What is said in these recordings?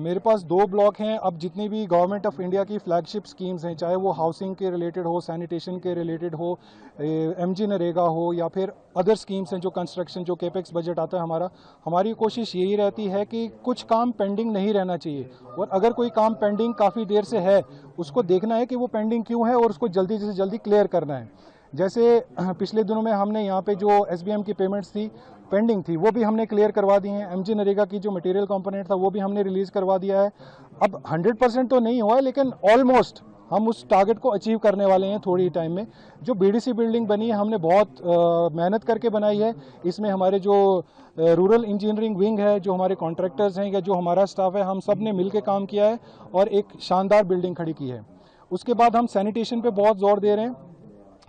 मेरे पास 2 ब्लॉक हैं। अब जितनी भी गवर्नमेंट ऑफ इंडिया की फ्लैगशिप स्कीम्स हैं, चाहे वो हाउसिंग के रिलेटेड हो, सैनिटेशन के रिलेटेड हो, एमजी नरेगा हो या फिर अदर स्कीम्स हैं जो कंस्ट्रक्शन, जो केपेक्स बजट आता है हमारी कोशिश यही रहती है कि कुछ काम पेंडिंग नहीं रहना चाहिए। और अगर कोई काम पेंडिंग काफ़ी देर से है, उसको देखना है कि वो पेंडिंग क्यों है और उसको जल्दी से जल्दी क्लियर करना है। जैसे पिछले दिनों में हमने यहाँ पे जो एसबीएम की पेमेंट्स थी, पेंडिंग थी, वो भी हमने क्लियर करवा दी हैं। एमजी नरेगा की जो मटेरियल कंपोनेंट था वो भी हमने रिलीज़ करवा दिया है। अब 100% तो नहीं हुआ है, लेकिन ऑलमोस्ट हम उस टारगेट को अचीव करने वाले हैं थोड़ी टाइम में। जो बीडीसी बिल्डिंग बनी है, हमने बहुत मेहनत करके बनाई है। इसमें हमारे जो रूरल इंजीनियरिंग विंग है, जो हमारे कॉन्ट्रैक्टर्स हैं या जो हमारा स्टाफ है, हम सब ने मिल के काम किया है और एक शानदार बिल्डिंग खड़ी की है। उसके बाद हम सैनिटेशन पे बहुत जोर दे रहे हैं।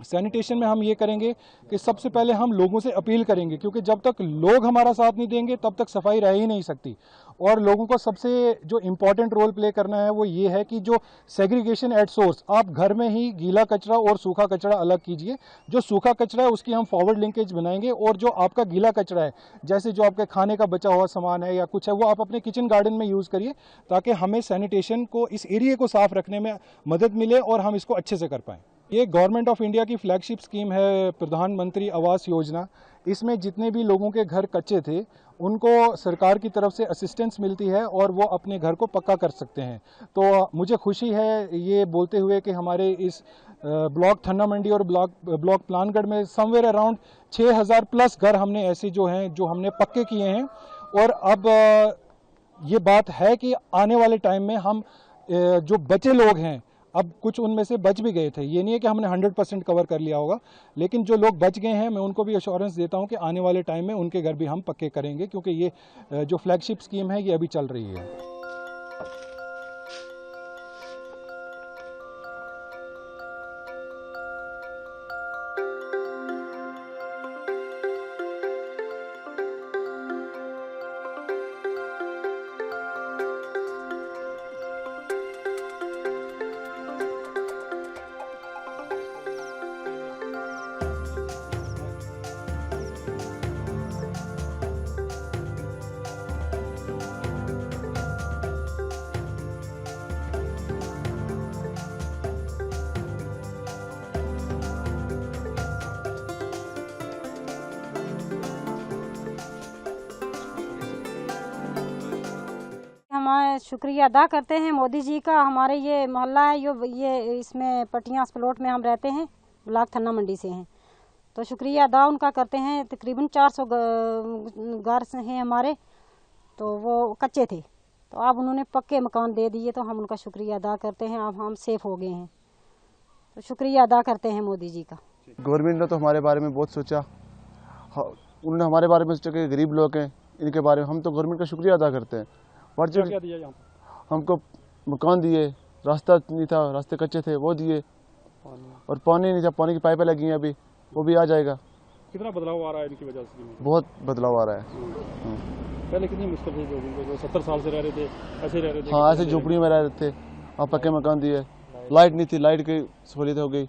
सैनिटेशन में हम ये करेंगे कि सबसे पहले हम लोगों से अपील करेंगे, क्योंकि जब तक लोग हमारा साथ नहीं देंगे तब तक सफाई रह ही नहीं सकती। और लोगों को सबसे जो इम्पोर्टेंट रोल प्ले करना है वो ये है कि जो सेग्रीगेशन एट सोर्स, आप घर में ही गीला कचरा और सूखा कचरा अलग कीजिए। जो सूखा कचरा है उसकी हम फॉरवर्ड लिंकेज बनाएंगे, और जो आपका गीला कचरा है, जैसे जो आपके खाने का बचा हुआ सामान है या कुछ है, वो आप अपने किचन गार्डन में यूज़ करिए, ताकि हमें सैनिटेशन को, इस एरिया को साफ रखने में मदद मिले और हम इसको अच्छे से कर पाएँ। ये गवर्नमेंट ऑफ इंडिया की फ्लैगशिप स्कीम है, प्रधानमंत्री आवास योजना। इसमें जितने भी लोगों के घर कच्चे थे उनको सरकार की तरफ से असिस्टेंस मिलती है और वो अपने घर को पक्का कर सकते हैं। तो मुझे खुशी है ये बोलते हुए कि हमारे इस ब्लॉक थन्ना मंडी और ब्लॉक प्लानगढ़ में समवेयर अराउंड 6000 प्लस घर हमने ऐसे जो हैं, जो हमने पक्के किए हैं। और अब ये बात है कि आने वाले टाइम में हम जो बचे लोग हैं, अब कुछ उनमें से बच भी गए थे, ये नहीं है कि हमने 100% कवर कर लिया होगा, लेकिन जो लोग बच गए हैं मैं उनको भी एश्योरेंस देता हूं कि आने वाले टाइम में उनके घर भी हम पक्के करेंगे, क्योंकि ये जो फ्लैगशिप स्कीम है ये अभी चल रही है। हमारे शुक्रिया अदा करते हैं मोदी जी का। हमारे ये मोहल्ला है, ये इसमें पटियास प्लॉट में हम रहते हैं, ब्लॉक थन्ना मंडी से हैं, तो शुक्रिया अदा उनका करते हैं। तकरीबन 400 घर हैं हमारे, तो वो कच्चे थे, तो अब उन्होंने पक्के मकान दे दिए, तो हम उनका शुक्रिया अदा करते हैं। अब हम सेफ हो गए हैं, तो शुक्रिया अदा करते हैं मोदी जी का। गवर्नमेंट ने तो हमारे बारे में बहुत सोचा, उन्होंने हमारे बारे में सोचा कि गरीब लोग हैं, इनके बारे में हम तो गवर्नमेंट का शुक्रिया अदा करते हैं। क्या दिया यहाँ पर? हमको मकान दिए, रास्ता नहीं था, रास्ते कच्चे थे वो दिए, और पानी नहीं था, पानी की पाइपें लगी हैं अभी, वो भी आ जाएगा। कितना बदलाव आ रहा है इनकी वजह से? बहुत बदलाव आ रहा है। पहले कितनी मुश्किल थी, जो 70 साल से रह रहे थे, ऐसे रह रहे थे। हाँ, ऐसे झोपड़ियों में रह रहे थे, अब पक्के मकान दिए, लाइट नहीं थी, लाइट की सहूलियत हो गई।